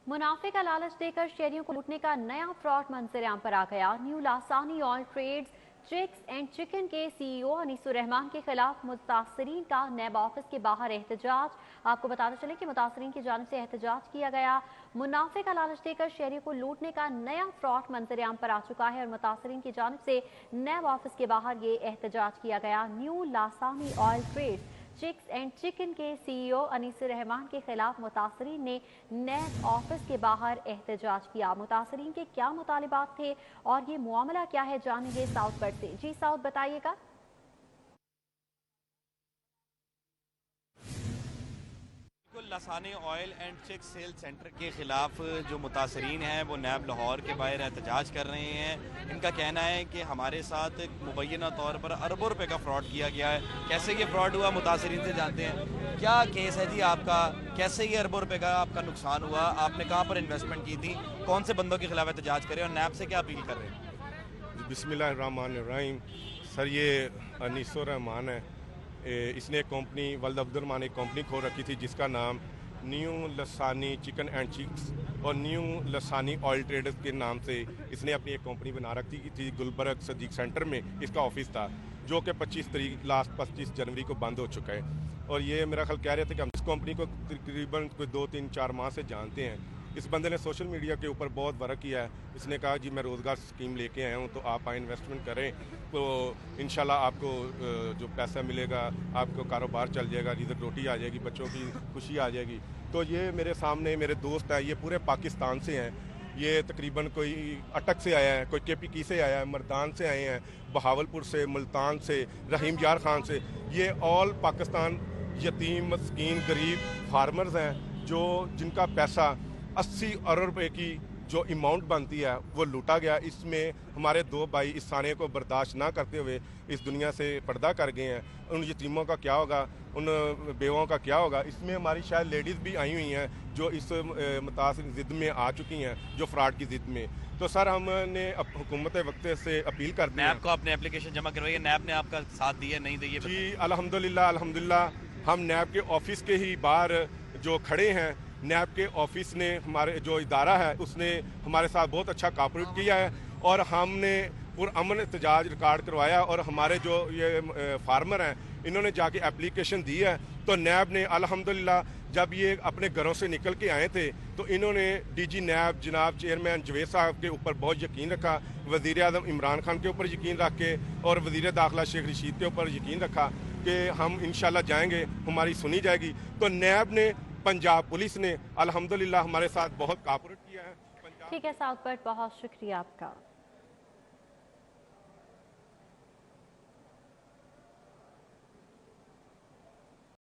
मुनाफे का लालच देकर शहरियों को लूटने का नया फ्रॉड मंजर-ए-आम पर आ गया। New Lasani oil trades chicks and chicken के सीईओ अनीसुर रहमान के खिलाफ मुतासरीन का नैब ऑफिस के बाहर एहतजाज। आपको बताते चले कि मुतासरीन की जानिब से एहतजाज किया गया। मुनाफे का लालच देकर शहरियों को लूटने का नया फ्रॉड मंजर-ए-आम पर आ चुका है और मुतासरीन की जानिब से नैब ऑफिस के बाहर ये एहतजाज किया गया। New Lasani oil trades chicks and chicken के सीईओ अनीसुर रहमान के खिलाफ मुतासरीन ने नैब ऑफिस के बाहर एहतजाज किया। मुतासरीन के क्या मुतालिबात थे और ये मामला क्या है, जानेंगे साउथ पर से। जी साउथ, बताइएगा। Lasani oil and chick sale centre के खिलाफ जो मुतासरीन हैं वो नैब लाहौर के बाहर एहतजाज कर रहे हैं। इनका कहना है कि हमारे साथ मुबैना तौर पर अरबों रुपए का फ्रॉड किया गया है। कैसे ये फ्रॉड हुआ मुतासरीन से जानते हैं। क्या केस है जी आपका, कैसे ये अरबों रुपए का आपका नुकसान हुआ, आपने कहाँ पर इन्वेस्टमेंट की थी, कौन से बंदों के खिलाफ एहतजाज करें और नैब से क्या अपील कर रहे हैं। बिस्मिल्लाहिर्रहमानिर्रहीम। सर, ये अनीसुर रहमान है, इसने एक कंपनी वल्द अब्दुर्रहमान एक कंपनी खोल रखी थी जिसका नाम new Lasani chicken and chicks और न्यू लसानी ऑयल ट्रेडर्स के नाम से इसने अपनी एक कंपनी बना रखी थी। गुलबर्ग सदीक सेंटर में इसका ऑफिस था, जो कि 25 जनवरी को बंद हो चुका है। और ये मेरा ख्याल कह रहे थे कि हम इस कंपनी को तकरीबन कोई 2-3-4 माह से जानते हैं। इस बंदे ने सोशल मीडिया के ऊपर बहुत वर्क किया है। इसने कहा जी मैं रोज़गार स्कीम लेके आया हूँ, तो आप इन्वेस्टमेंट करें तो इंशाल्लाह आपको जो पैसा मिलेगा, आपको कारोबार चल जाएगा, रिज़्क रोटी आ जाएगी, बच्चों की खुशी आ जाएगी। तो ये मेरे सामने मेरे दोस्त हैं, ये पूरे पाकिस्तान से हैं। ये तकरीबन कोई अटक से आया है, कोई KPK से आया है, मर्दान से आए हैं, बहावलपुर से, मुल्तान से, रहीम यार खान से। ये ऑल पाकिस्तान यतीम मस्कीन गरीब फार्मर्स हैं जो जिनका पैसा 80 अरब रुपए की जो अमाउंट बनती है वो लूटा गया। इसमें हमारे 2 भाई इस साने को बर्दाश्त ना करते हुए इस दुनिया से पर्दा कर गए हैं। उन यतीमों का क्या होगा, उन बेवों का क्या होगा। इसमें हमारी शायद लेडीज़ भी आई हुई हैं जो इस मुतासिर ज़िद में आ चुकी हैं, जो फ्रॉड की ज़िद में। तो सर हमने हुकूमत वक्त से अपील कर दी। नैब को अपने एप्लीकेशन जमा करवाइए, नैब ने आपका साथ दिया नहीं दिया जी अल्हम्दुलिल्लाह हम नैब के ऑफिस के ही बाहर जो खड़े हैं, नैब के ऑफिस ने हमारे जो इदारा है उसने हमारे साथ बहुत अच्छा कोऑपरेट किया है और हमने पुरअमन एहतजाज रिकॉर्ड करवाया। और हमारे जो ये फार्मर हैं इन्होंने जाके एप्लीकेशन दी है। तो नैब ने अल्हम्दुलिल्लाह जब ये अपने घरों से निकल के आए थे तो इन्होंने DG नैब जनाब चेयरमैन जवेद साहब के ऊपर बहुत यकीन रखा, वज़ीर आज़म इमरान खान के ऊपर यकीन रख के और वज़ीर दाखिला शेख रशीद के ऊपर यकीन रखा कि हम इंशाल्लाह जाएंगे, हमारी सुनी जाएगी। तो नैब ने, पंजाब पुलिस ने अल्हम्दुलिल्लाह हमारे साथ बहुत कोऑपरेट किया है। ठीक है साउथ पर, बहुत शुक्रिया आपका।